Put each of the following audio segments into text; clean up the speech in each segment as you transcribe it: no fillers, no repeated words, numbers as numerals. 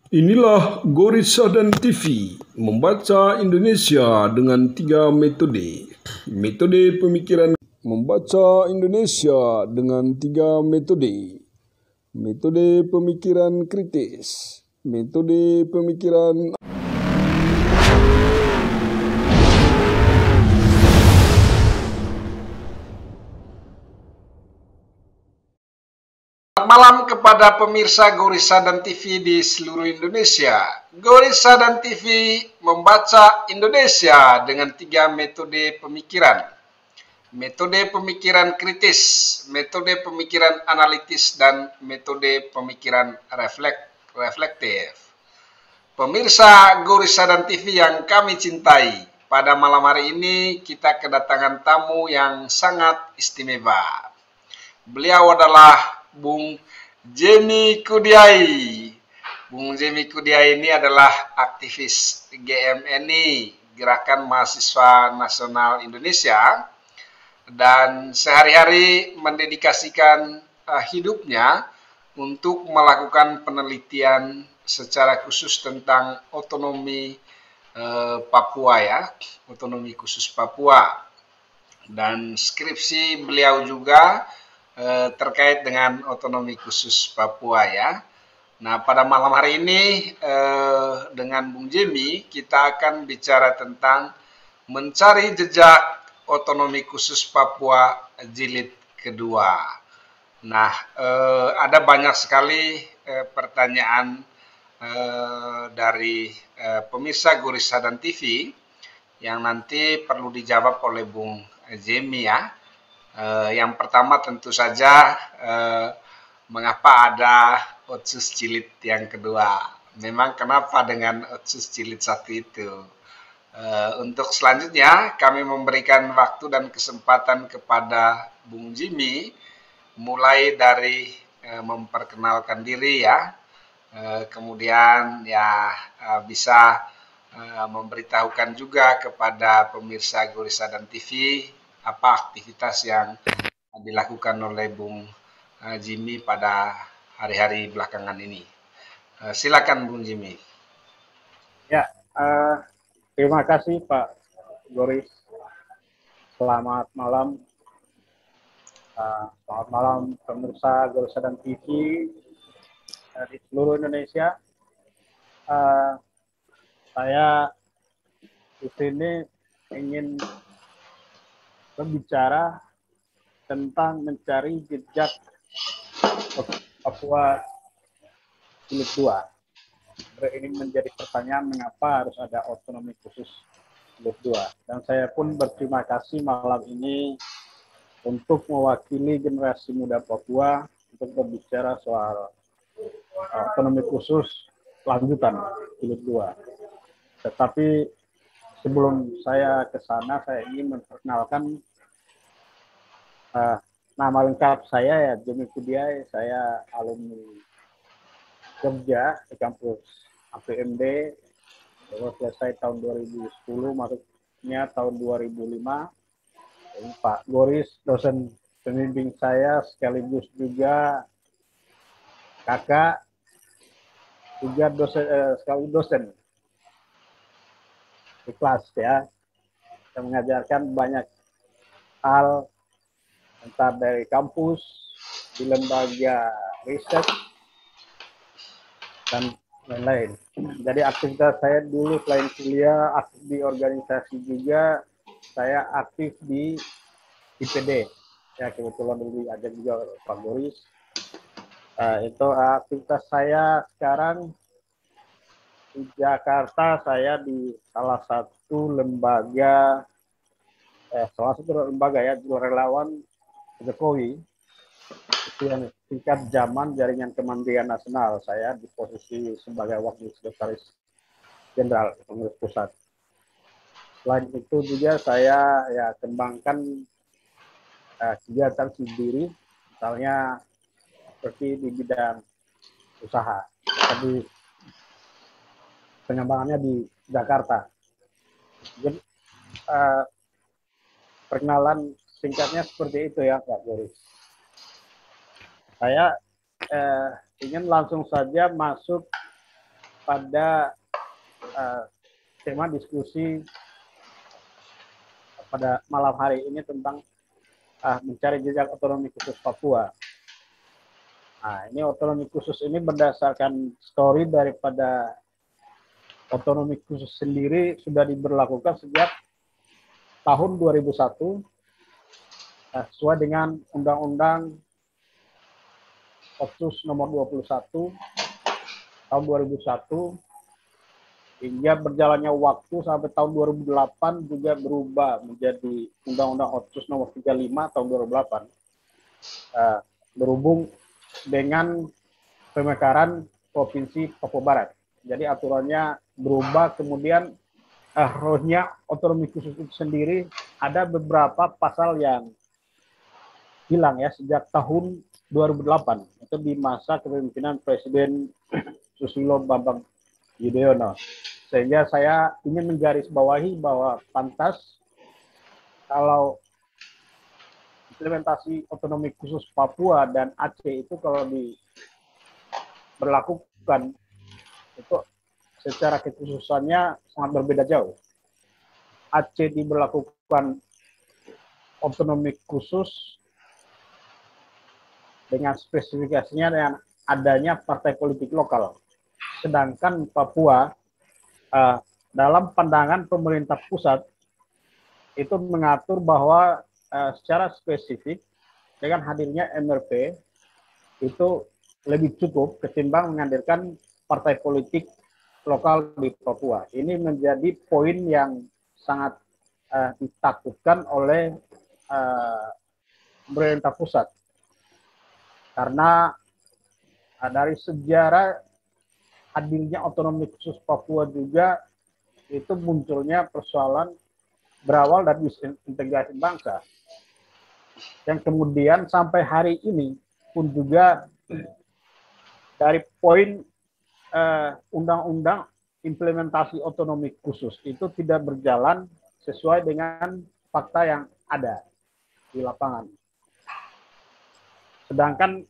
Inilah Gorissa dan TV, membaca Indonesia dengan 3 metode. Metode pemikiran membaca Indonesia dengan 3 metode. Metode pemikiran kritis, metode pemikiran Selamat malam kepada pemirsa Gorissa dan TV di seluruh Indonesia. Gorissa dan TV membaca Indonesia dengan 3 metode pemikiran. Metode pemikiran kritis, metode pemikiran analitis, dan metode pemikiran reflektif. Pemirsa Gorissa dan TV yang kami cintai, pada malam hari ini kita kedatangan tamu yang sangat istimewa. Beliau adalah Bung Jemi Kudiai. Bung Jemi Kudiai ini adalah aktivis GMNI, Gerakan Mahasiswa Nasional Indonesia, dan sehari-hari mendedikasikan hidupnya untuk melakukan penelitian secara khusus tentang otonomi Papua ya, otonomi khusus Papua. Dan skripsi beliau juga terkait dengan otonomi khusus Papua ya. Nah, pada malam hari ini dengan Bung Jemi kita akan bicara tentang mencari jejak otonomi khusus Papua jilid kedua. Nah, ada banyak sekali pertanyaan dari pemirsa Gorissa dan TV yang nanti perlu dijawab oleh Bung Jemi ya. Yang pertama tentu saja mengapa ada Otsus jilid yang kedua? Memang kenapa dengan Otsus jilid 1 itu? Untuk selanjutnya kami memberikan waktu dan kesempatan kepada Bung Jimi mulai dari memperkenalkan diri ya, kemudian ya bisa memberitahukan juga kepada pemirsa Gorissa dan TV apa aktivitas yang dilakukan oleh Bung Jimi pada hari-hari belakangan ini. Silakan Bung Jimi. Ya, terima kasih Pak Goris. Selamat malam. Selamat malam pemirsa Gorissa dan TV di seluruh Indonesia. Saya di sini ingin berbicara tentang mencari jejak Papua jilid 2. Ini menjadi pertanyaan mengapa harus ada otonomi khusus jilid 2. Dan saya pun berterima kasih malam ini untuk mewakili generasi muda Papua untuk berbicara soal otonomi khusus lanjutan jilid 2. Tetapi sebelum saya ke sana, saya ingin memperkenalkan nama lengkap saya ya, Jemi Kudiai. Saya alumni kerja di kampus APMD, selesai tahun 2010, masuknya tahun 2005. Jadi, Pak Goris, dosen pembimbing saya, sekaligus juga kakak, juga sekaligus dosen di kelas ya. Saya mengajarkan banyak hal entah dari kampus, di lembaga riset, dan lain-lain. Jadi aktivitas saya dulu selain kuliah, aktif di organisasi juga, saya aktif di IPD. Ya, kebetulan dulu ada juga Pak Boris. Itu aktivitas saya sekarang di Jakarta. Saya di salah satu lembaga ya, relawan Jokowi, itu yang tingkat zaman jaringan Kemandirian Nasional. Saya di posisi sebagai wakil sekretaris jenderal pengurus pusat. Selain itu juga saya ya kembangkan kegiatan sendiri, misalnya seperti di bidang usaha. Jadi pengembangannya di Jakarta. Jadi perkenalan singkatnya seperti itu ya Pak Boris. Saya ingin langsung saja masuk pada tema diskusi pada malam hari ini tentang mencari jejak otonomi khusus Papua. Nah, ini otonomi khusus ini berdasarkan story daripada otonomi khusus sendiri sudah diberlakukan sejak tahun 2001 sesuai dengan Undang-Undang Otsus nomor 21 tahun 2001 hingga berjalannya waktu sampai tahun 2008 juga berubah menjadi Undang-Undang Otsus nomor 35 tahun 2008 berhubung dengan pemekaran Provinsi Papua Barat. Jadi aturannya berubah, kemudian rohnya otonomi khusus itu sendiri ada beberapa pasal yang hilang ya sejak tahun 2008 itu di masa kepemimpinan Presiden Susilo Bambang Yudhoyono. Sehingga saya ingin menggarisbawahi bahwa pantas kalau implementasi otonomi khusus Papua dan Aceh itu kalau diberlakukan itu secara kekhususannya sangat berbeda jauh. Aceh diberlakukan otonomi khusus dengan spesifikasinya dengan adanya partai politik lokal. Sedangkan Papua dalam pandangan pemerintah pusat itu mengatur bahwa secara spesifik dengan hadirnya MRP itu lebih cukup ketimbang menghadirkan partai politik lokal di Papua. Ini menjadi poin yang sangat ditakutkan oleh pemerintah pusat. Karena dari sejarah hadirnya otonomi khusus Papua juga itu munculnya persoalan berawal dari disintegrasi bangsa. Yang kemudian sampai hari ini pun juga dari poin undang-undang implementasi otonomi khusus itu tidak berjalan sesuai dengan fakta yang ada di lapangan. Sedangkan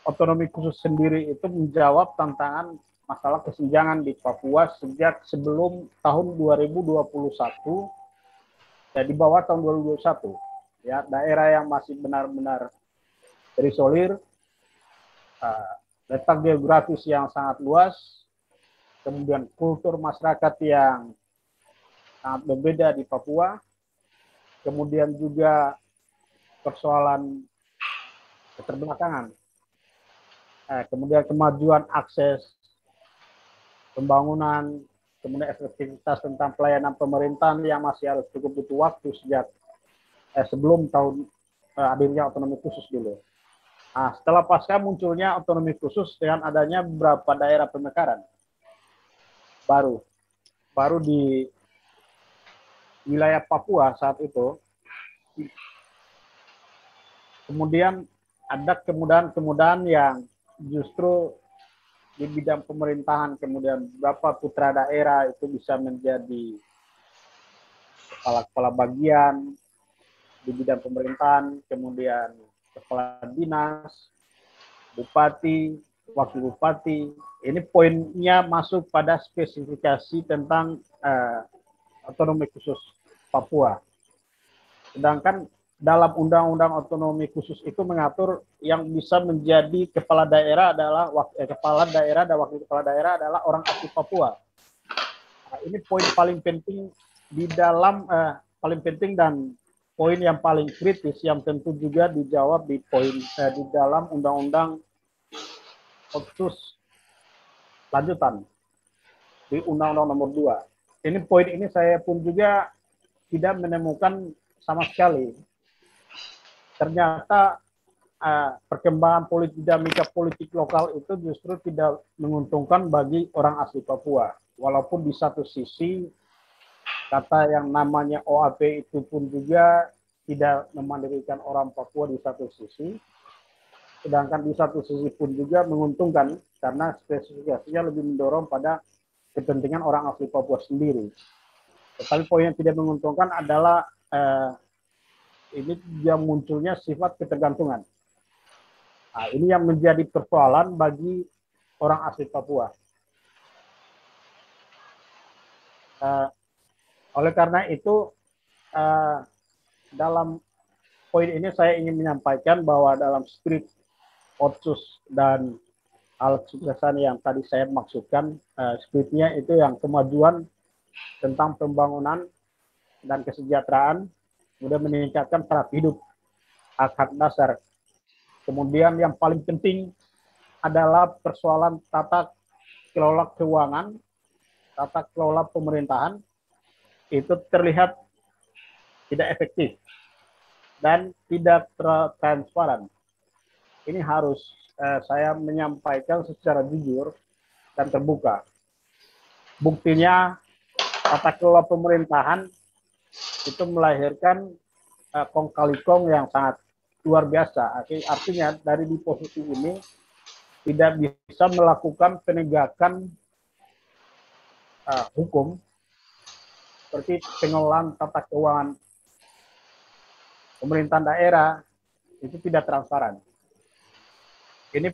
otonomi khusus sendiri itu menjawab tantangan masalah kesenjangan di Papua sejak sebelum tahun 2021 ya di bawah tahun 2021 ya daerah yang masih benar-benar terisolir, letak geografis yang sangat luas, kemudian kultur masyarakat yang sangat berbeda di Papua, kemudian juga persoalan keterbelakangan, kemudian kemajuan akses pembangunan, kemudian efektivitas tentang pelayanan pemerintahan yang masih harus cukup butuh waktu sejak sebelum tahun hadirnya otonomi khusus dulu. Nah, setelah pasca munculnya otonomi khusus dengan adanya beberapa daerah pemekaran baru di wilayah Papua saat itu, kemudian ada kemudahan-kemudahan yang justru di bidang pemerintahan, kemudian beberapa putra daerah itu bisa menjadi kepala bagian di bidang pemerintahan, kemudian kepala dinas, bupati, wakil bupati. Ini poinnya masuk pada spesifikasi tentang otonomi khusus Papua. Sedangkan dalam undang-undang otonomi khusus itu mengatur yang bisa menjadi kepala daerah adalah kepala daerah dan wakil kepala daerah adalah orang asli Papua. Nah, ini poin paling penting di dalam paling penting dan poin yang paling kritis yang tentu juga dijawab di poin di dalam undang-undang Otsus lanjutan di undang-undang nomor 2. Ini poin ini saya pun juga tidak menemukan sama sekali. Ternyata perkembangan dinamika politik lokal itu justru tidak menguntungkan bagi orang asli Papua. Walaupun di satu sisi kata yang namanya OAP itu pun juga tidak memandirikan orang Papua di satu sisi, sedangkan di satu sisi pun juga menguntungkan karena spesifikasinya lebih mendorong pada kepentingan orang asli Papua sendiri. Tetapi poin yang tidak menguntungkan adalah ini yang munculnya sifat ketergantungan. Nah, ini yang menjadi persoalan bagi orang asli Papua. Oleh karena itu, dalam poin ini saya ingin menyampaikan bahwa dalam spirit Otsus dan hal kesuksesan yang tadi saya maksudkan, spiritnya itu yang kemajuan tentang pembangunan dan kesejahteraan, kemudian meningkatkan taraf hidup, hak-hak dasar. Kemudian yang paling penting adalah persoalan tata kelola keuangan, tata kelola pemerintahan, itu terlihat tidak efektif dan tidak transparan. Ini harus saya menyampaikan secara jujur dan terbuka. Buktinya, tata kelola pemerintahan itu melahirkan kong kali kong yang sangat luar biasa. Artinya dari di posisi ini tidak bisa melakukan penegakan hukum seperti pengelolaan tata keuangan pemerintahan daerah itu tidak transparan. Ini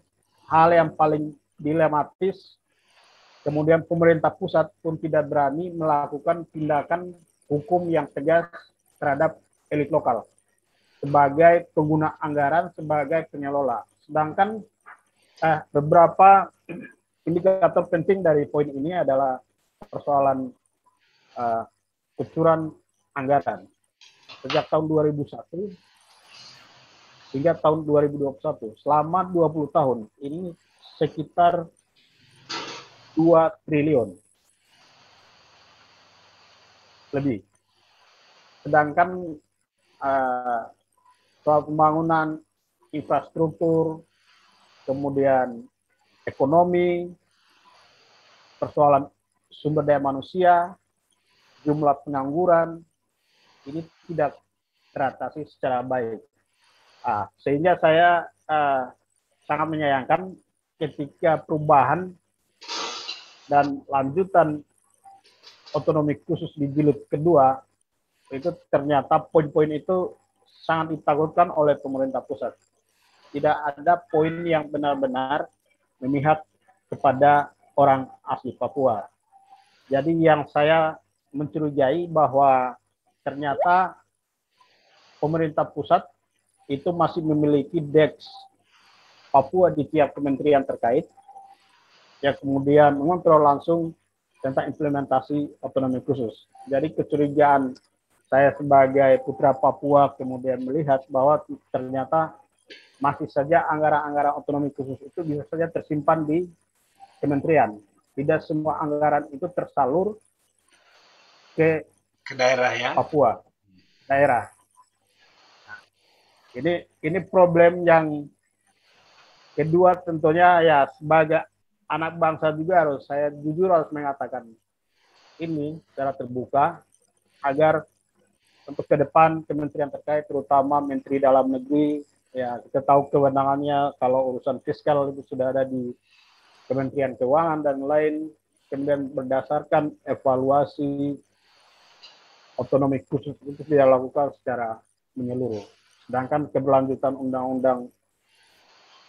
hal yang paling dilematis. Kemudian pemerintah pusat pun tidak berani melakukan tindakan hukum yang tegas terhadap elit lokal sebagai pengguna anggaran, sebagai pengelola. Sedangkan beberapa indikator penting dari poin ini adalah persoalan kucuran anggaran. Sejak tahun 2001 hingga tahun 2021, selama 20 tahun, ini sekitar 2 triliun lebih. Sedangkan soal pembangunan infrastruktur, kemudian ekonomi, persoalan sumber daya manusia, jumlah pengangguran, ini tidak teratasi secara baik. Sehingga saya sangat menyayangkan ketika perubahan dan lanjutan otonomi khusus di jilid kedua, itu ternyata poin-poin itu sangat ditakutkan oleh pemerintah pusat. Tidak ada poin yang benar-benar memihak kepada orang asli Papua. Jadi yang saya mencurigai bahwa ternyata pemerintah pusat itu masih memiliki DEX Papua di tiap kementerian terkait, yang kemudian mengontrol langsung tentang implementasi otonomi khusus. Jadi kecurigaan saya sebagai putra Papua kemudian melihat bahwa ternyata masih saja anggaran-anggaran otonomi khusus itu bisa saja tersimpan di kementerian. Tidak semua anggaran itu tersalur ke daerah ya. Papua, daerah. Nah, ini problem yang kedua tentunya ya sebagai anak bangsa juga saya jujur harus mengatakan ini secara terbuka agar untuk ke depan kementerian terkait terutama Menteri Dalam Negeri ya kita tahu kewenangannya kalau urusan fiskal itu sudah ada di Kementerian Keuangan dan lain, kemudian berdasarkan evaluasi otonomi khusus itu tidak dilakukan secara menyeluruh. Sedangkan keberlanjutan Undang-Undang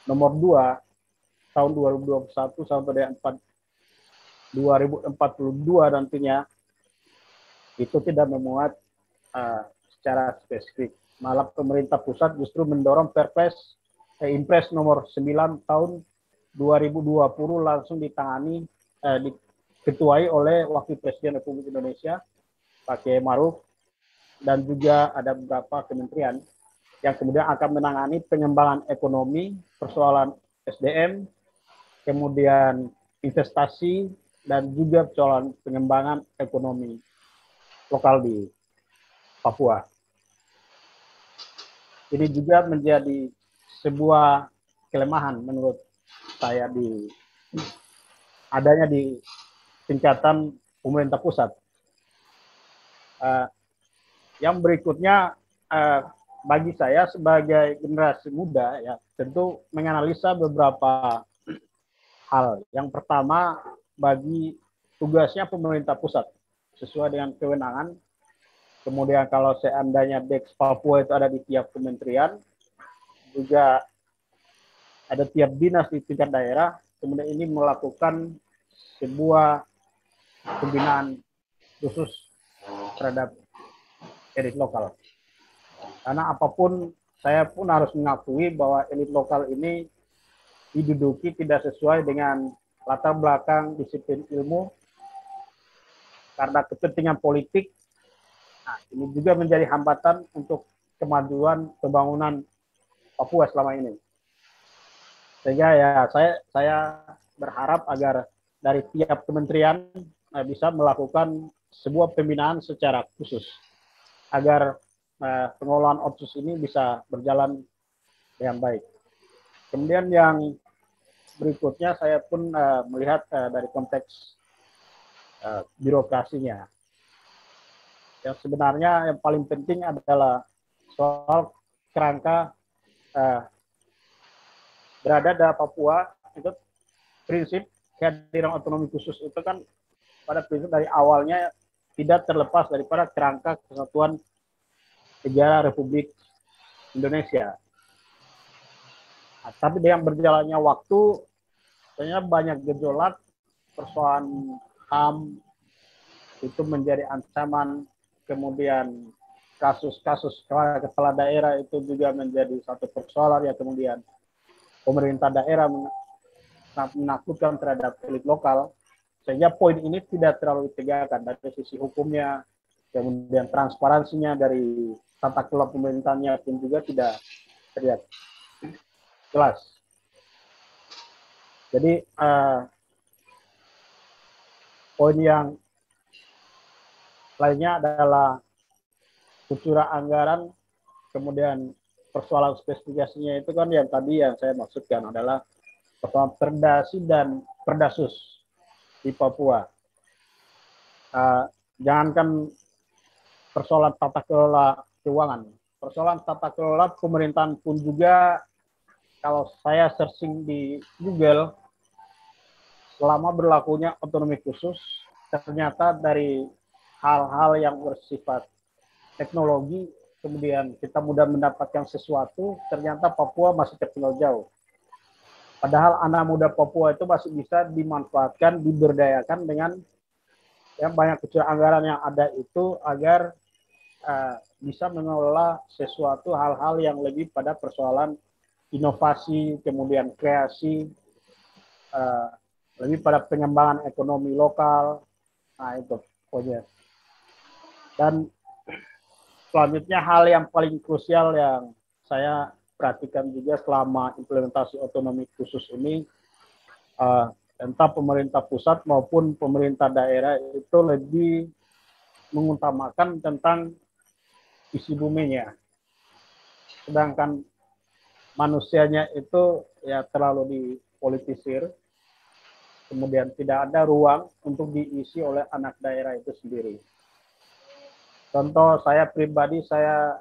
Nomor 2 tahun 2021 sampai dengan 2042 nantinya itu tidak memuat secara spesifik. Malah pemerintah pusat justru mendorong Impres nomor 9 tahun 2020 langsung ditangani, diketuai oleh Wakil Presiden Republik Indonesia, Pak Kiai Maruf, dan juga ada beberapa kementerian yang kemudian akan menangani pengembangan ekonomi, persoalan SDM, kemudian investasi, dan juga persoalan pengembangan ekonomi lokal di Papua. Ini juga menjadi sebuah kelemahan menurut saya adanya di tingkatan pemerintah pusat. Yang berikutnya bagi saya sebagai generasi muda ya tentu menganalisa beberapa hal. Yang pertama bagi tugasnya pemerintah pusat sesuai dengan kewenangan. Kemudian kalau seandainya DEX Papua itu ada di tiap kementerian, juga ada tiap dinas di tingkat daerah, kemudian ini melakukan sebuah pembinaan khusus terhadap elit lokal. Karena apapun, saya pun harus mengakui bahwa elit lokal ini diduduki tidak sesuai dengan latar belakang disiplin ilmu karena kepentingan politik. Nah, ini juga menjadi hambatan untuk kemajuan pembangunan Papua selama ini. Sehingga ya saya berharap agar dari tiap kementerian bisa melakukan sebuah pembinaan secara khusus agar pengelolaan otsus ini bisa berjalan dengan baik. Kemudian yang berikutnya saya pun melihat dari konteks birokrasinya. Yang sebenarnya yang paling penting adalah soal kerangka berada di Papua. Itu prinsip kehadiran otonomi khusus itu kan pada prinsip dari awalnya tidak terlepas daripada kerangka kesatuan negara Republik Indonesia. Nah, tapi dengan berjalannya waktu, ternyata banyak gejolak, persoalan HAM itu menjadi ancaman, kemudian kasus-kasus kepala daerah itu juga menjadi satu persoalan, ya kemudian pemerintah daerah menakutkan terhadap elit lokal, sehingga poin ini tidak terlalu ditegakkan dari sisi hukumnya, kemudian transparansinya dari tata kelola pemerintahnya pun juga tidak terlihat jelas. Jadi poin yang lainnya adalah kucuran anggaran, kemudian persoalan spesifikasinya itu kan yang tadi yang saya maksudkan adalah persoalan perdasi dan perdasus di Papua. Jangankan persoalan tata kelola keuangan, persoalan tata kelola pemerintahan pun juga, kalau saya searching di Google, selama berlakunya otonomi khusus, ternyata dari hal-hal yang bersifat teknologi, kemudian kita mudah mendapatkan sesuatu, ternyata Papua masih tertinggal jauh. Padahal anak muda Papua itu masih bisa dimanfaatkan, diberdayakan dengan yang banyak kecil anggaran yang ada itu agar bisa mengelola sesuatu hal-hal yang lebih pada persoalan inovasi, kemudian kreasi, lebih pada pengembangan ekonomi lokal. Nah itu pokoknya. Dan selanjutnya hal yang paling krusial yang saya perhatikan juga selama implementasi otonomi khusus ini, entah pemerintah pusat maupun pemerintah daerah itu lebih mengutamakan tentang isi buminya, sedangkan manusianya itu ya terlalu dipolitisir, kemudian tidak ada ruang untuk diisi oleh anak daerah itu sendiri. Contoh saya pribadi, saya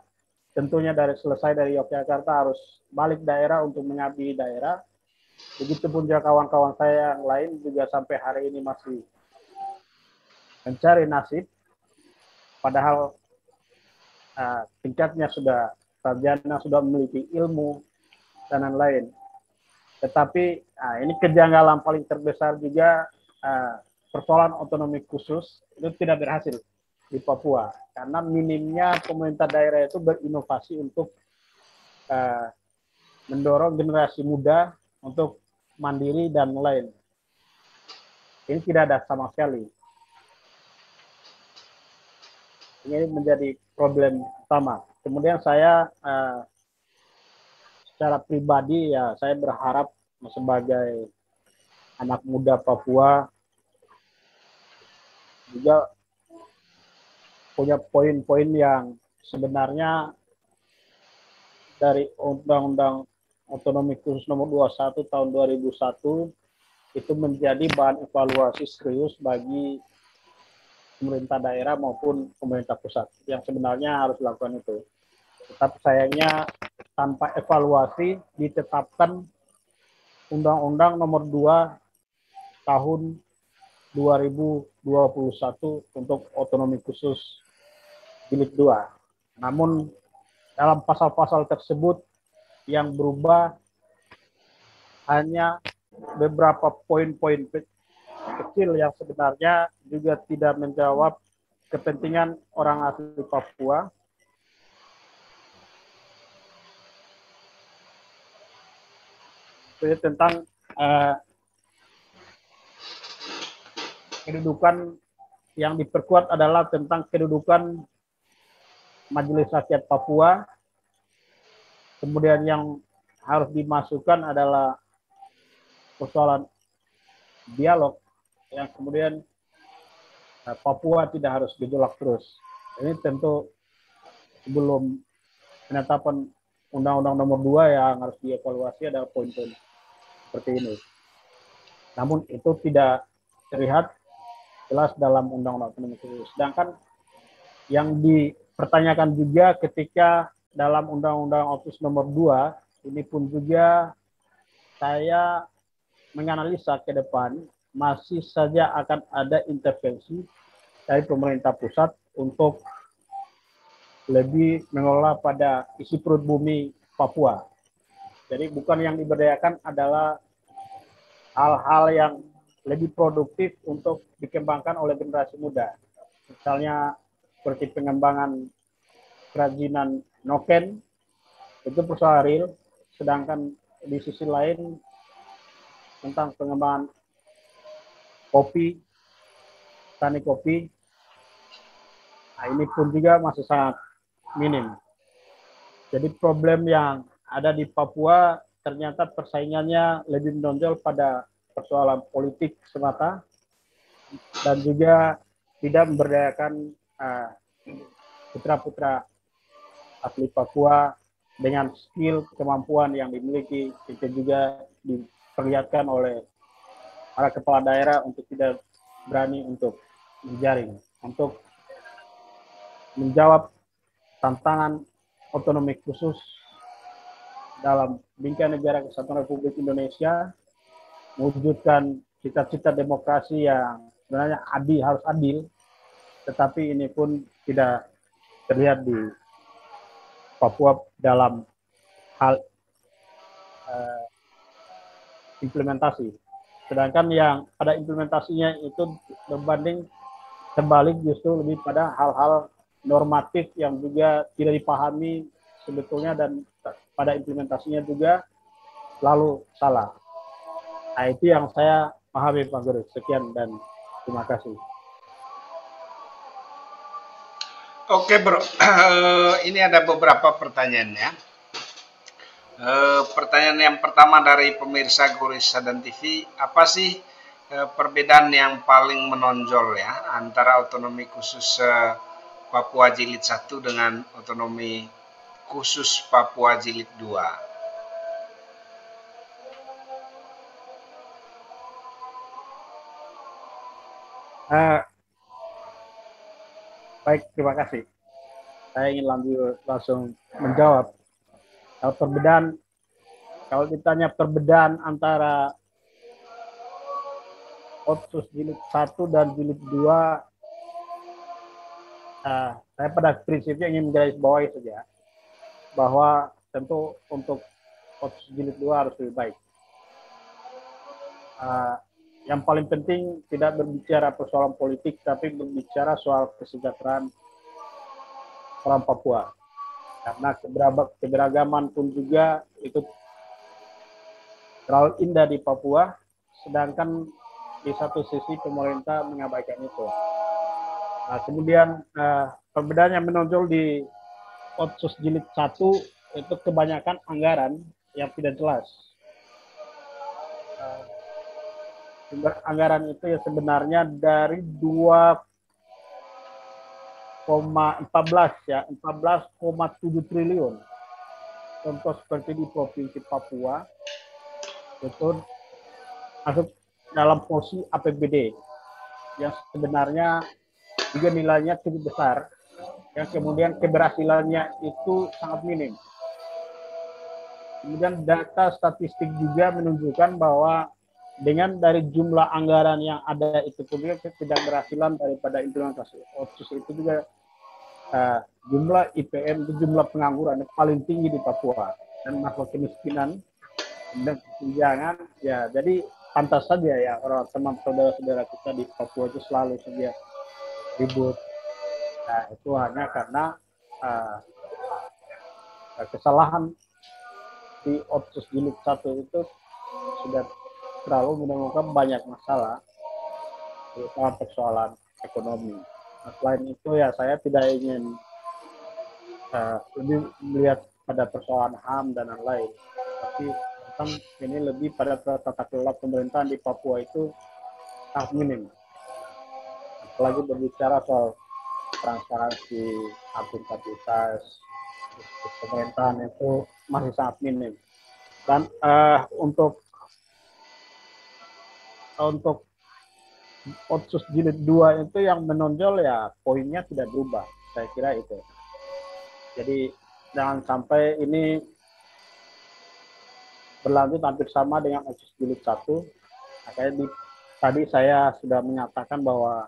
tentunya selesai dari Yogyakarta harus balik daerah untuk mengabdi daerah. Begitupun juga kawan-kawan saya yang lain juga sampai hari ini masih mencari nasib, padahal tingkatnya sudah sarjana, sudah memiliki ilmu dan lain-lain. Tetapi ini kejanggalan paling terbesar juga, persoalan otonomi khusus itu tidak berhasil di Papua karena minimnya pemerintah daerah itu berinovasi untuk mendorong generasi muda untuk mandiri dan lain. Ini tidak ada sama sekali. Ini menjadi problem utama. Kemudian saya secara pribadi ya saya berharap sebagai anak muda Papua juga punya poin-poin yang sebenarnya dari Undang-Undang Otonomi Khusus Nomor 21 Tahun 2001 itu menjadi bahan evaluasi serius bagi pemerintah daerah maupun pemerintah pusat yang sebenarnya harus dilakukan itu. Tetapi sayangnya tanpa evaluasi ditetapkan Undang-Undang Nomor 2 Tahun 2021 untuk otonomi khusus jilid 2. Namun dalam pasal-pasal tersebut yang berubah hanya beberapa poin-poin kecil yang sebenarnya juga tidak menjawab kepentingan orang asli Papua. Jadi tentang kedudukan yang diperkuat adalah tentang kedudukan Majelis Rakyat Papua. Kemudian yang harus dimasukkan adalah persoalan dialog yang kemudian Papua tidak harus gejolak terus. Ini tentu sebelum penetapan Undang-Undang Nomor 2 yang harus dievaluasi adalah poin-poin seperti ini. Namun itu tidak terlihat jelas dalam Undang-Undang Otonomi Khusus. Sedangkan yang dipertanyakan juga ketika dalam Undang-Undang Otsus Nomor 2, ini pun juga saya menganalisa ke depan masih saja akan ada intervensi dari pemerintah pusat untuk lebih mengelola pada isi perut bumi Papua. Jadi bukan yang diberdayakan adalah hal-hal yang lebih produktif untuk dikembangkan oleh generasi muda. Misalnya seperti pengembangan kerajinan noken, itu persoalan real, sedangkan di sisi lain tentang pengembangan kopi, tani kopi, nah ini pun juga masih sangat minim. Jadi problem yang ada di Papua ternyata persaingannya lebih menonjol pada persoalan politik semata dan juga tidak memberdayakan putra-putra asli Papua dengan skill kemampuan yang dimiliki. Itu juga diperlihatkan oleh para kepala daerah untuk tidak berani untuk menjaring, untuk menjawab tantangan otonomi khusus dalam bingkai negara kesatuan Republik Indonesia, mewujudkan cita-cita demokrasi yang sebenarnya harus adil, tetapi ini pun tidak terlihat di Papua dalam hal implementasi. Sedangkan yang pada implementasinya itu berbanding terbalik justru lebih pada hal-hal normatif yang juga tidak dipahami sebetulnya dan pada implementasinya juga selalu salah. Nah, itu yang saya pahami Pak Guru. Sekian dan terima kasih. Oke bro, ini ada beberapa pertanyaan ya. Pertanyaan yang pertama dari pemirsa Guru Sadan TV, apa sih perbedaan yang paling menonjol ya antara otonomi khusus Papua Jilid 1 dengan otonomi khusus Papua Jilid 2? Baik, terima kasih. Saya ingin langsung menjawab. Kalau ditanya perbedaan antara Otsus Jilid 1 dan Jilid 2, saya pada prinsipnya ingin menggarisbawahi saja bahwa tentu untuk Otsus Jilid 2 harus lebih baik. Yang paling penting tidak berbicara persoalan politik, tapi berbicara soal kesejahteraan orang Papua. Karena keberagaman pun juga itu terlalu indah di Papua, sedangkan di satu sisi pemerintah mengabaikan itu. Nah, kemudian perbedaan yang menonjol di Otsus Jilid 1 itu kebanyakan anggaran yang tidak jelas. Sumber anggaran itu ya sebenarnya dari 14,7 triliun. Contoh seperti di Provinsi Papua, itu masuk dalam porsi APBD yang sebenarnya juga nilainya cukup besar, yang kemudian keberhasilannya itu sangat minim. Kemudian data statistik juga menunjukkan bahwa dengan dari jumlah anggaran yang ada itu pun juga ketidakberhasilan daripada implementasi Otsus itu juga jumlah IPM, jumlah pengangguran yang paling tinggi di Papua dan masalah kemiskinan dan kesenjangan ya. Jadi pantas saja ya orang teman saudara-saudara kita di Papua itu selalu saja ribut, Nah, itu hanya karena uh, kesalahan di Otsus Jilid 1 itu sudah terlalu menemukan banyak masalah, terutama persoalan ekonomi. Nah, selain itu ya saya tidak ingin lebih melihat pada persoalan HAM dan lain-lain, tapi tentang ini lebih pada tata kelola pemerintahan di Papua itu sangat minim. Apalagi berbicara soal transparansi, akuntabilitas, pemerintahan itu masih sangat minim. Dan untuk Otsus Jilid 2 itu yang menonjol ya poinnya tidak berubah. Saya kira itu. Jadi jangan sampai ini berlanjut hampir sama dengan Otsus Jilid 1. Makanya tadi saya sudah menyatakan bahwa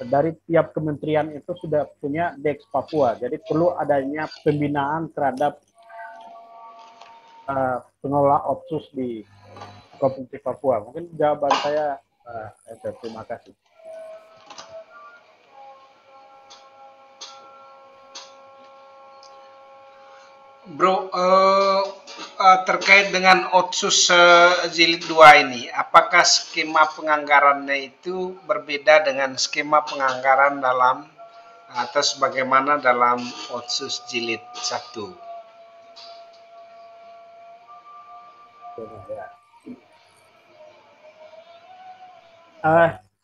dari tiap kementerian itu sudah punya Deks Papua. Jadi perlu adanya pembinaan terhadap pengelola Otsus di Provinsi Papua. Mungkin jawaban saya terima kasih. Bro, terkait dengan Otsus Jilid 2 ini, apakah skema penganggarannya itu berbeda dengan skema penganggaran dalam atau sebagaimana dalam Otsus Jilid 1?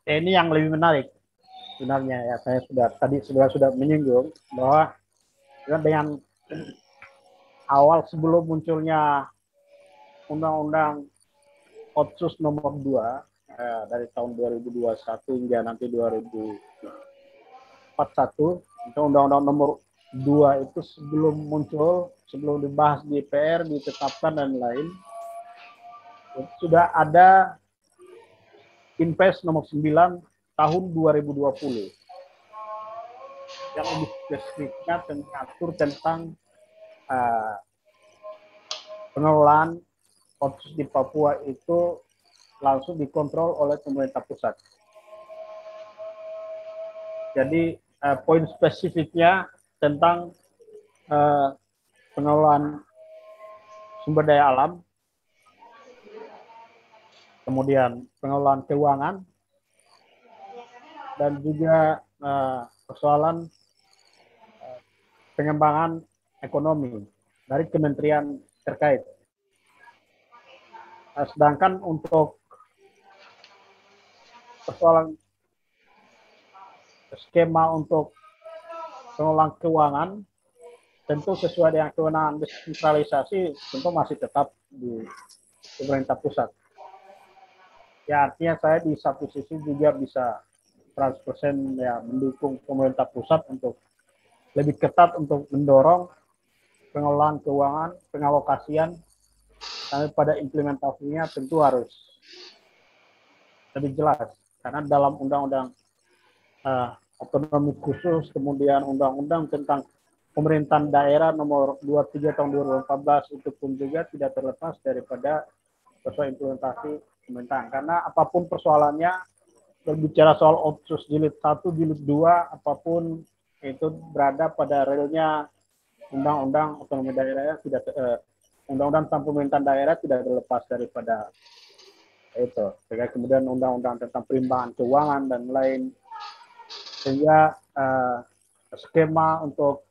Ini yang lebih menarik sebenarnya ya, saya sudah menyinggung bahwa dengan awal sebelum munculnya Undang-Undang Otsus nomor 2 dari tahun 2021 hingga nanti 2041, itu Undang-Undang nomor 2 itu sebelum muncul, sebelum dibahas di DPR, ditetapkan dan lain, sudah ada Inpres nomor 9 tahun 2020 yang lebih spesifiknya mengatur tentang pengelolaan Otsus di Papua itu langsung dikontrol oleh pemerintah pusat. Jadi poin spesifiknya tentang pengelolaan sumber daya alam, kemudian pengelolaan keuangan, dan juga persoalan pengembangan ekonomi dari kementerian terkait. Sedangkan untuk persoalan skema untuk pengelolaan keuangan, tentu sesuai dengan kewenangan desentralisasi, tentu masih tetap di pemerintah pusat. Ya, artinya saya di satu sisi juga bisa 100% ya mendukung pemerintah pusat untuk lebih ketat untuk mendorong pengelolaan keuangan, pengalokasian, sampai pada implementasinya tentu harus lebih jelas. Karena dalam undang-undang otonomi khusus, kemudian undang-undang tentang pemerintahan daerah nomor 23 tahun 2014 itu pun juga tidak terlepas daripada persoalan implementasi pemerintahan. Karena apapun persoalannya, berbicara soal Otsus Jilid 1, Jilid 2, apapun itu berada pada relnya undang-undang otonomi daerah, tidak undang-undang tentang pemerintahan daerah tidak terlepas daripada itu. Sehingga kemudian undang-undang tentang perimbangan keuangan dan lain, sehingga skema untuk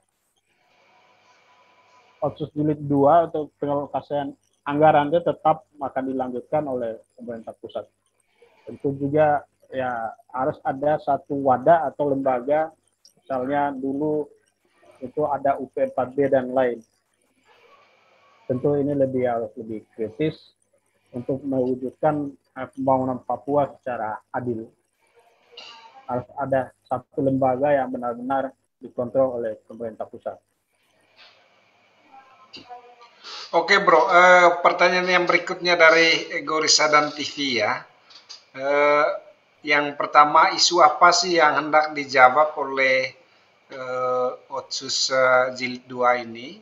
Otsus Jilid 2 untuk pengalokasian anggaran itu tetap akan dilanjutkan oleh pemerintah pusat. Tentu juga ya harus ada satu wadah atau lembaga, misalnya dulu itu ada UP4B dan lain. Tentu ini harus lebih kritis untuk mewujudkan pembangunan Papua secara adil. Harus ada satu lembaga yang benar-benar dikontrol oleh pemerintah pusat. Oke bro, pertanyaan yang berikutnya dari Gorisa dan TV ya. Yang pertama, isu apa sih yang hendak dijawab oleh Otsus Jilid 2 ini?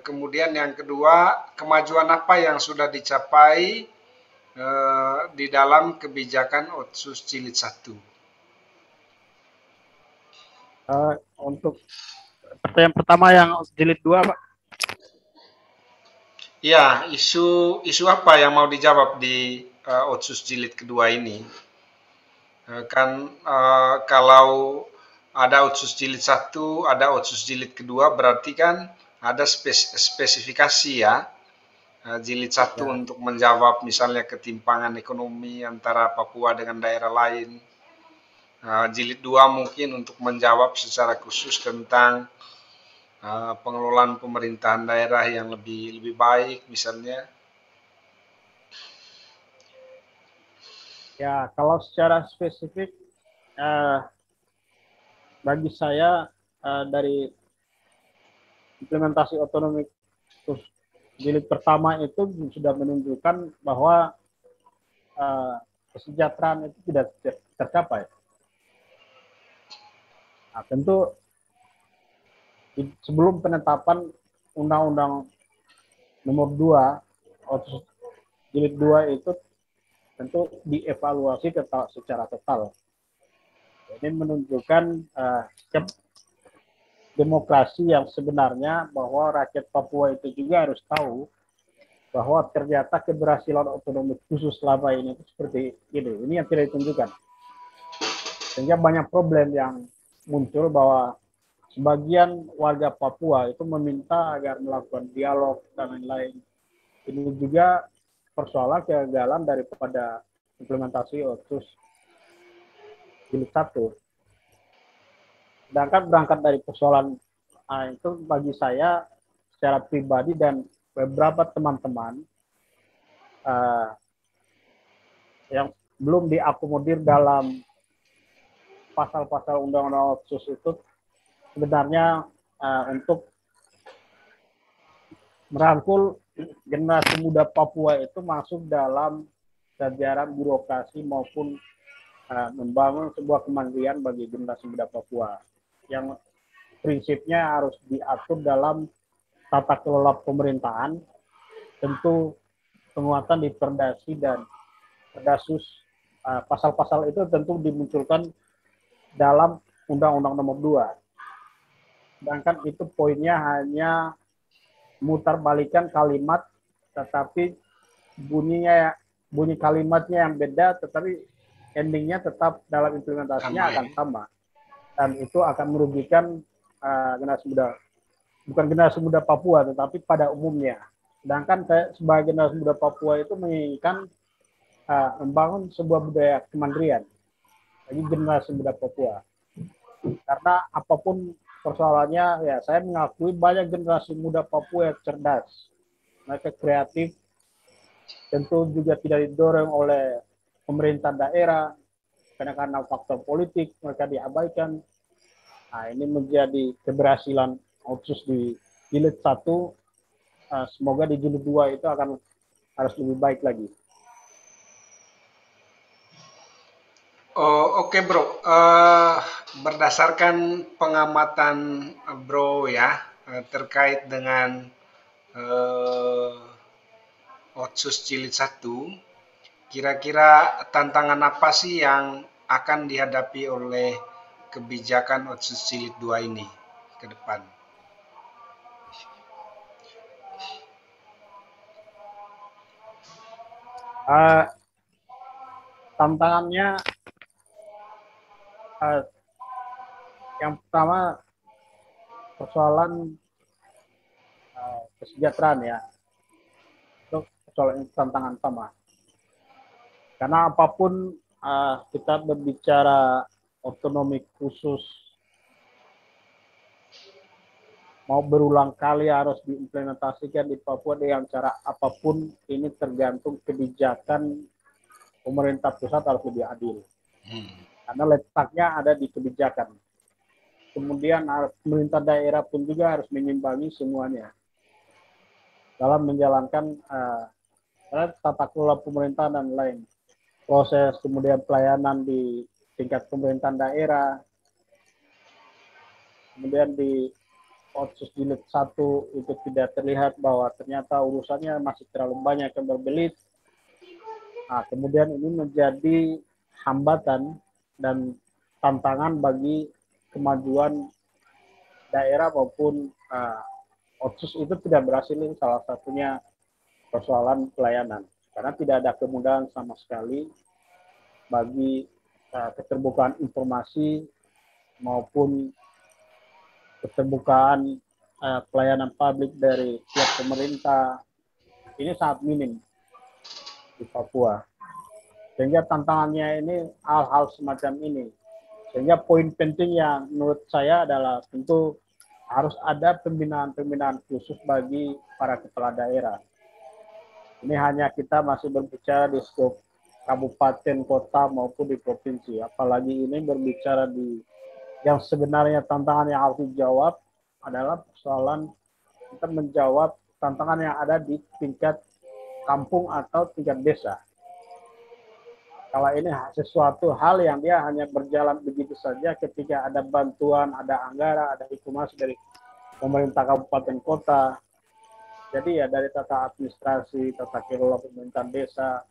Kemudian yang kedua, kemajuan apa yang sudah dicapai di dalam kebijakan Otsus Jilid 1? Untuk pertanyaan pertama yang jilid 2, Pak. Ya, isu apa yang mau dijawab di Otsus jilid kedua ini? Kalau ada Otsus jilid satu, ada Otsus jilid kedua, berarti kan ada spesifikasi ya. Jilid satu Ya, untuk menjawab misalnya ketimpangan ekonomi antara Papua dengan daerah lain. Jilid 2 mungkin untuk menjawab secara khusus tentang pengelolaan pemerintahan daerah yang lebih baik misalnya. ya kalau secara spesifik bagi saya dari implementasi otonomi khusus jilid pertama itu sudah menunjukkan bahwa kesejahteraan itu tidak tercapai. Nah, tentu sebelum penetapan Undang-Undang Nomor 2 Otsus jilid 2 itu tentu dievaluasi secara total. Ini menunjukkan demokrasi yang sebenarnya, bahwa rakyat Papua itu juga harus tahu bahwa ternyata keberhasilan otonomi khusus selama ini itu seperti ini. Ini yang tidak ditunjukkan. Sehingga banyak problem yang muncul, bahwa sebagian warga Papua itu meminta agar melakukan dialog dan lain-lain. Ini juga persoalan kegagalan daripada implementasi Otsus jilid 1. Sedangkan berangkat dari persoalan itu, bagi saya secara pribadi dan beberapa teman-teman yang belum diakomodir dalam pasal-pasal Undang-Undang Otsus itu, sebenarnya untuk merangkul generasi muda Papua itu masuk dalam jajaran birokrasi maupun membangun sebuah kemandirian bagi generasi muda Papua yang prinsipnya harus diatur dalam tata kelola pemerintahan. Tentu penguatan di Perdasi dan Perdasus, pasal-pasal itu tentu dimunculkan dalam Undang-Undang Nomor 2. Sedangkan itu poinnya hanya mutar-balikan kalimat, tetapi bunyi kalimatnya yang beda, tetapi endingnya tetap dalam implementasinya akan sama. Dan itu akan merugikan generasi muda, bukan generasi muda Papua, tetapi pada umumnya. Sedangkan saya sebagai generasi muda Papua itu menginginkan membangun sebuah budaya kemandirian bagi generasi muda Papua. Karena apapun persoalannya, ya saya mengakui banyak generasi muda Papua yang cerdas, mereka kreatif, tentu juga tidak didorong oleh pemerintah daerah, karena faktor politik mereka diabaikan. Nah, ini menjadi keberhasilan Otsus di jilid 1. Semoga di jilid 2 itu akan harus lebih baik lagi. Oh, oke bro. Berdasarkan pengamatan bro ya, terkait dengan Otsus jilid 1, kira-kira tantangan apa sih yang akan dihadapi oleh kebijakan Otsus jilid 2 ini ke depan? Tantangannya yang pertama persoalan kesejahteraan, ya, itu persoalan tantangan utama. Karena apapun kita berbicara otonomi khusus, mau berulang kali harus diimplementasikan di Papua dengan cara apapun, ini tergantung kebijakan pemerintah pusat harus lebih adil. Karena letaknya ada di kebijakan. Kemudian pemerintah daerah pun juga harus menyimbangi semuanya dalam menjalankan tata kelola pemerintahan dan lain. Proses kemudian pelayanan di tingkat pemerintahan daerah, kemudian di Otsus jilid 1 itu tidak terlihat bahwa ternyata urusannya masih terlalu banyak yang berbelit. Nah, kemudian ini menjadi hambatan dan tantangan bagi kemajuan daerah maupun Otsus itu tidak berhasil. Salah satunya persoalan pelayanan, karena tidak ada kemudahan sama sekali bagi keterbukaan informasi maupun keterbukaan pelayanan publik dari pihak pemerintah ini sangat minim di Papua. Sehingga tantangannya ini hal-hal semacam ini. Sehingga poin penting yang menurut saya adalah tentu harus ada pembinaan-pembinaan khusus bagi para kepala daerah. Ini hanya kita masih berbicara di skop kabupaten, kota maupun di provinsi. Apalagi ini berbicara di yang sebenarnya tantangan yang harus dijawab adalah persoalan kita menjawab tantangan yang ada di tingkat kampung atau tingkat desa. Kalau ini sesuatu hal yang dia hanya berjalan begitu saja ketika ada bantuan, ada anggaran, ada informasi dari pemerintah kabupaten kota. Jadi ya dari tata administrasi, tata kelola pemerintahan desa,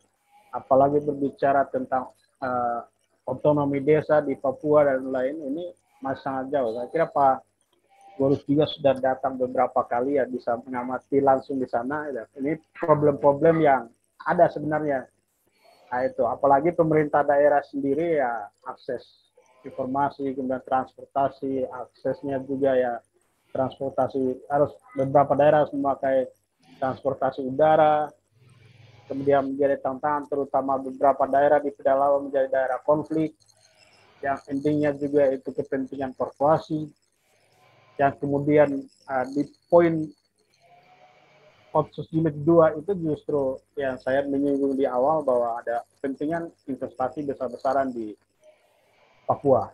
apalagi berbicara tentang otonomi desa di Papua dan lain ini masih sangat jauh. Saya kira Pak Boris juga sudah datang beberapa kali ya bisa mengamati langsung di sana. Ya. Ini problem-problem yang ada sebenarnya. Nah itu, apalagi pemerintah daerah sendiri ya akses informasi, kemudian transportasi, aksesnya juga ya transportasi harus beberapa daerah harus memakai transportasi udara, kemudian menjadi tantangan terutama beberapa daerah di pedalaman menjadi daerah konflik, yang intinya juga itu kepentingan korporasi, yang kemudian di poin Otsus jilid 2 itu justru yang saya menyinggung di awal bahwa ada kepentingan investasi besar-besaran di Papua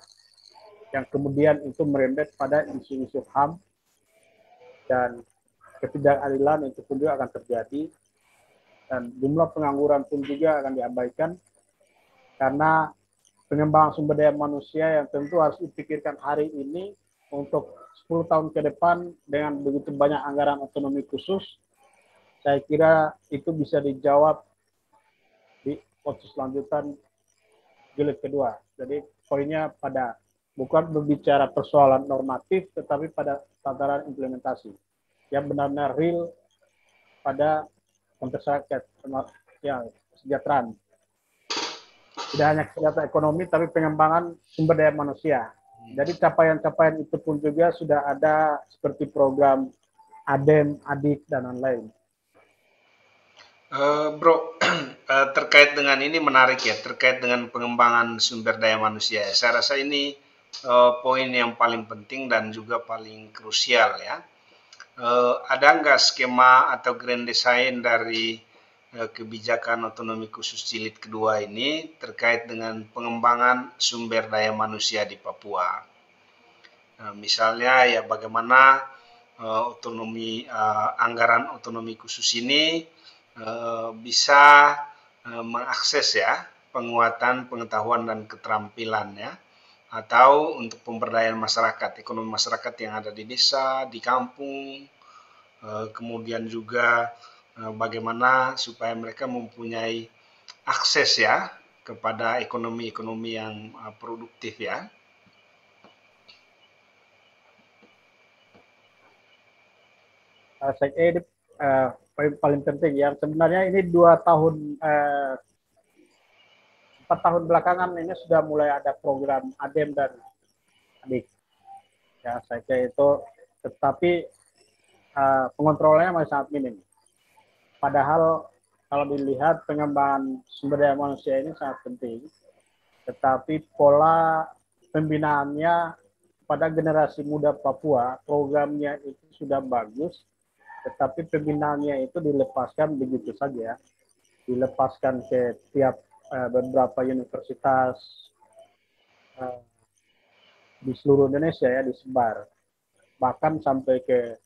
yang kemudian itu merembet pada isu-isu HAM dan ketidakadilan itu pun juga akan terjadi dan jumlah pengangguran pun juga akan diabaikan karena pengembangan sumber daya manusia yang tentu harus dipikirkan hari ini untuk 10 tahun ke depan dengan begitu banyak anggaran otonomi khusus. Saya kira itu bisa dijawab di Otsus lanjutan jilid kedua. Jadi poinnya pada bukan berbicara persoalan normatif, tetapi pada tataran implementasi yang benar-benar real pada konteks rakyat, ya kesejahteraan. Tidak hanya kesejahteraan ekonomi, tapi pengembangan sumber daya manusia. Jadi capaian-capaian itu pun juga sudah ada seperti program ADEM, ADIK, dan lain-lain. Bro, terkait dengan ini menarik ya, terkait dengan pengembangan sumber daya manusia. Saya rasa ini poin yang paling penting dan juga paling krusial ya. Ada nggak skema atau grand design dari kebijakan otonomi khusus jilid kedua ini terkait dengan pengembangan sumber daya manusia di Papua? Misalnya ya bagaimana anggaran otonomi khusus ini bisa mengakses ya penguatan pengetahuan dan keterampilan ya atau untuk pemberdayaan masyarakat, ekonomi masyarakat yang ada di desa, di kampung, kemudian juga bagaimana supaya mereka mempunyai akses ya kepada ekonomi-ekonomi yang produktif ya. Saya kira paling penting ya sebenarnya ini 4 tahun belakangan ini sudah mulai ada program ADEM dan ADIK ya saya kira itu tetapi pengontrolannya masih sangat minim padahal kalau dilihat pengembangan sumber daya manusia ini sangat penting tetapi pola pembinaannya pada generasi muda Papua programnya itu sudah bagus tetapi pembinaannya itu dilepaskan begitu saja, dilepaskan ke tiap beberapa universitas di seluruh Indonesia ya disebar, bahkan sampai ke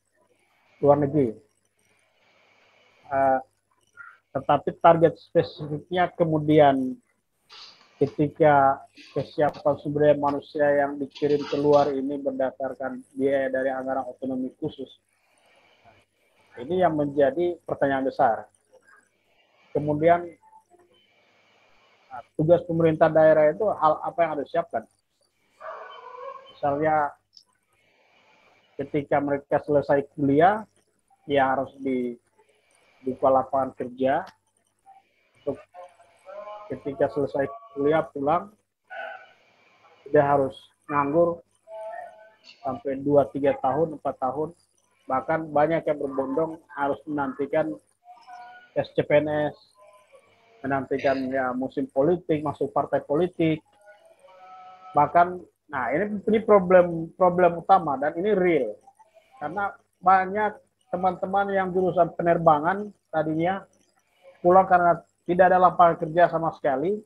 luar negeri. Tetapi target spesifiknya kemudian ketika kesiapan sumber daya manusia yang dikirim keluar ini berdasarkan biaya dari anggaran otonomi khusus. Ini yang menjadi pertanyaan besar. Kemudian tugas pemerintah daerah itu hal apa yang harus disiapkan? Misalnya ketika mereka selesai kuliah, ya harus dibuka lapangan kerja. Untuk ketika selesai kuliah pulang, dia harus nganggur sampai 2-3 tahun, 4 tahun. Bahkan banyak yang berbondong harus menantikan tes CPNS, menantikan ya musim politik, masuk partai politik. Bahkan, nah ini problem utama dan ini real. Karena banyak teman-teman yang jurusan penerbangan tadinya pulang karena tidak ada lapangan kerja sama sekali,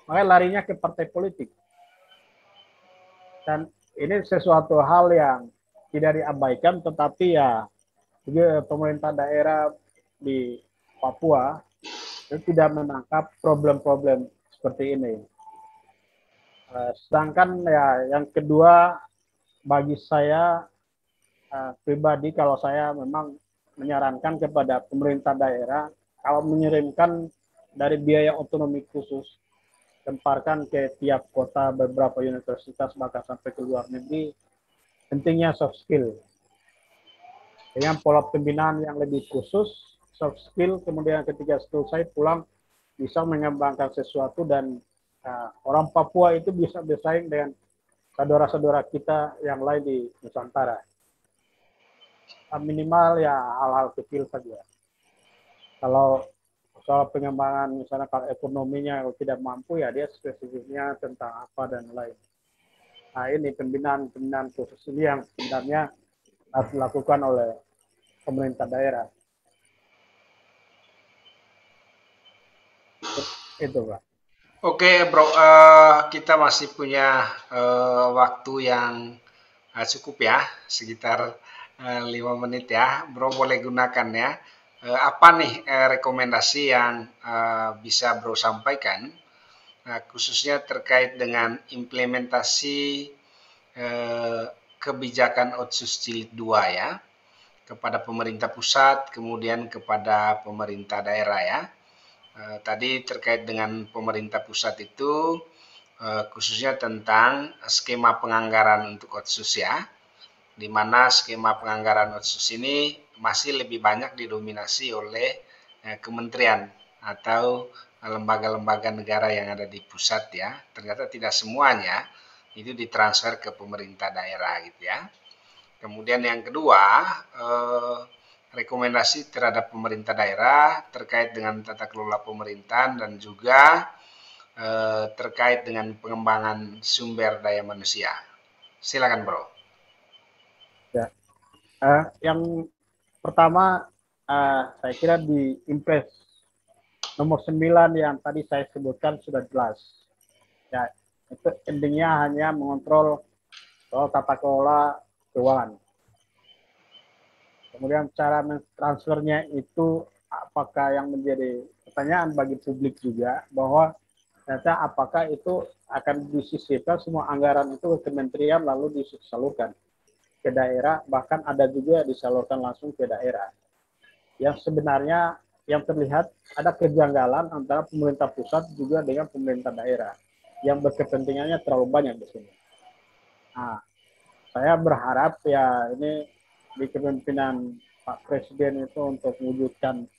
makanya larinya ke partai politik. Dan ini sesuatu hal yang tidak diabaikan, tetapi ya pemerintah daerah di Papua itu tidak menangkap problem-problem seperti ini. Sedangkan ya yang kedua, bagi saya pribadi, kalau saya memang menyarankan kepada pemerintah daerah, kalau mengirimkan dari biaya otonomi khusus, lemparkan ke tiap kota beberapa universitas, bahkan sampai ke luar negeri, pentingnya soft skill. Dengan pola pembinaan yang lebih khusus, soft skill, kemudian ketika selesai pulang, bisa mengembangkan sesuatu dan orang Papua itu bisa bersaing dengan saudara-saudara kita yang lain di Nusantara. Minimal ya hal-hal kecil saja. Kalau soal pengembangan misalnya kalau ekonominya kalau tidak mampu ya dia spesifiknya tentang apa dan lain. Nah ini pembinaan khusus ini yang sebenarnya harus dilakukan oleh pemerintah daerah. Itu Pak. Oke bro, kita masih punya waktu yang cukup ya, sekitar 5 menit ya. Bro boleh gunakan ya. Apa nih rekomendasi yang bisa bro sampaikan, khususnya terkait dengan implementasi kebijakan Otsus Jilid 2 ya, kepada pemerintah pusat, kemudian kepada pemerintah daerah ya. Tadi terkait dengan pemerintah pusat itu khususnya tentang skema penganggaran untuk Otsus ya, di mana skema penganggaran Otsus ini masih lebih banyak didominasi oleh kementerian atau lembaga-lembaga negara yang ada di pusat ya. Ternyata tidak semuanya itu ditransfer ke pemerintah daerah gitu ya. Kemudian yang kedua, rekomendasi terhadap pemerintah daerah terkait dengan tata kelola pemerintahan dan juga terkait dengan pengembangan sumber daya manusia. Silakan bro. Ya. Yang pertama saya kira di Impres nomor 9 yang tadi saya sebutkan sudah jelas. Ya, itu endingnya hanya mengontrol soal tata kelola keuangan. Kemudian cara mentransfernya itu apakah yang menjadi pertanyaan bagi publik juga, bahwa ternyata apakah itu akan disisipkan semua anggaran itu ke kementerian lalu disalurkan ke daerah, bahkan ada juga disalurkan langsung ke daerah. Yang sebenarnya yang terlihat ada kejanggalan antara pemerintah pusat juga dengan pemerintah daerah yang berkepentingannya terlalu banyak di sini. Nah, saya berharap ya ini di kepemimpinan Pak Presiden itu untuk mewujudkan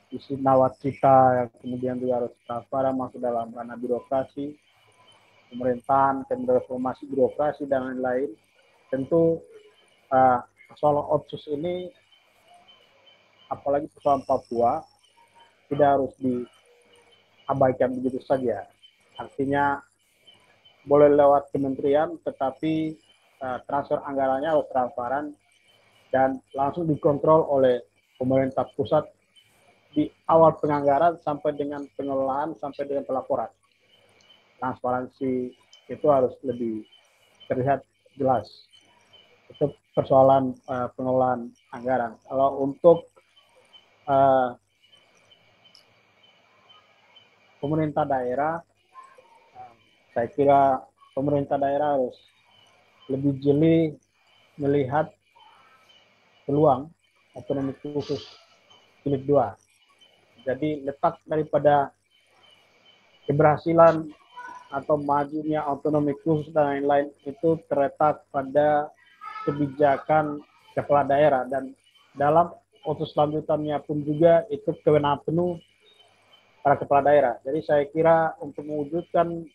isi nawacita yang kemudian juga harus transparan masuk dalam ranah birokrasi, pemerintahan, dan reformasi birokrasi dan lain-lain. Tentu soal Otsus ini, apalagi persoalan Papua, tidak harus diabaikan begitu saja. Artinya boleh lewat kementerian, tetapi transfer anggarannya harus transparan dan langsung dikontrol oleh pemerintah pusat di awal penganggaran sampai dengan pengelolaan sampai dengan pelaporan. Transparansi itu harus lebih terlihat jelas. Itu persoalan pengelolaan anggaran. Kalau untuk pemerintah daerah, saya kira pemerintah daerah harus lebih jeli melihat peluang otonomi khusus jilid 2. Jadi letak daripada keberhasilan atau majunya otonomi khusus dan lain-lain itu terletak pada kebijakan kepala daerah, dan dalam otos lanjutannya pun juga itu kewenangan penuh para kepala daerah. Jadi saya kira untuk mewujudkan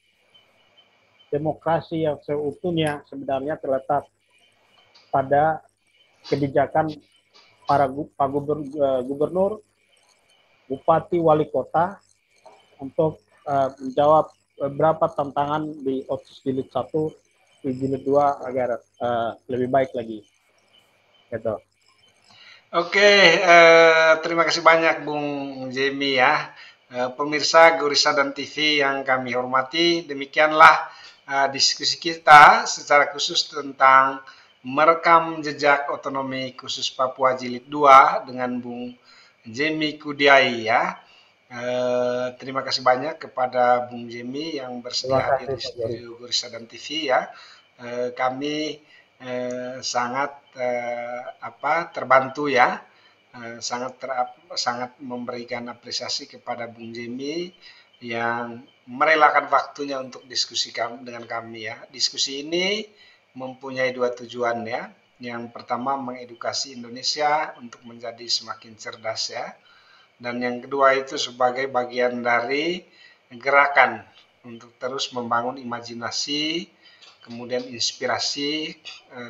demokrasi yang seutuhnya sebenarnya terletak pada kebijakan para gubernur, bupati, wali kota untuk menjawab beberapa tantangan di OTS jilid 1, di jilid 2 agar lebih baik lagi. Gitu. Oke, terima kasih banyak Bung Jemi ya. Pemirsa Gurisa dan TV yang kami hormati, demikianlah diskusi kita secara khusus tentang merekam jejak otonomi khusus Papua Jilid 2 dengan Bung Jemi Kudiai ya. Terima kasih banyak kepada Bung Jemi yang bersedia hadir di studio Gurisa dan TV ya. Kami sangat terbantu ya, sangat memberikan apresiasi kepada Bung Jemi yang merelakan waktunya untuk diskusi dengan kami ya. Diskusi ini mempunyai dua tujuan ya. Yang pertama mengedukasi Indonesia untuk menjadi semakin cerdas ya. Dan yang kedua itu sebagai bagian dari gerakan untuk terus membangun imajinasi, kemudian inspirasi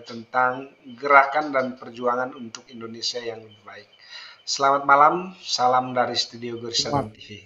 tentang gerakan dan perjuangan untuk Indonesia yang lebih baik. Selamat malam, salam dari Studio Gurisa dan TV.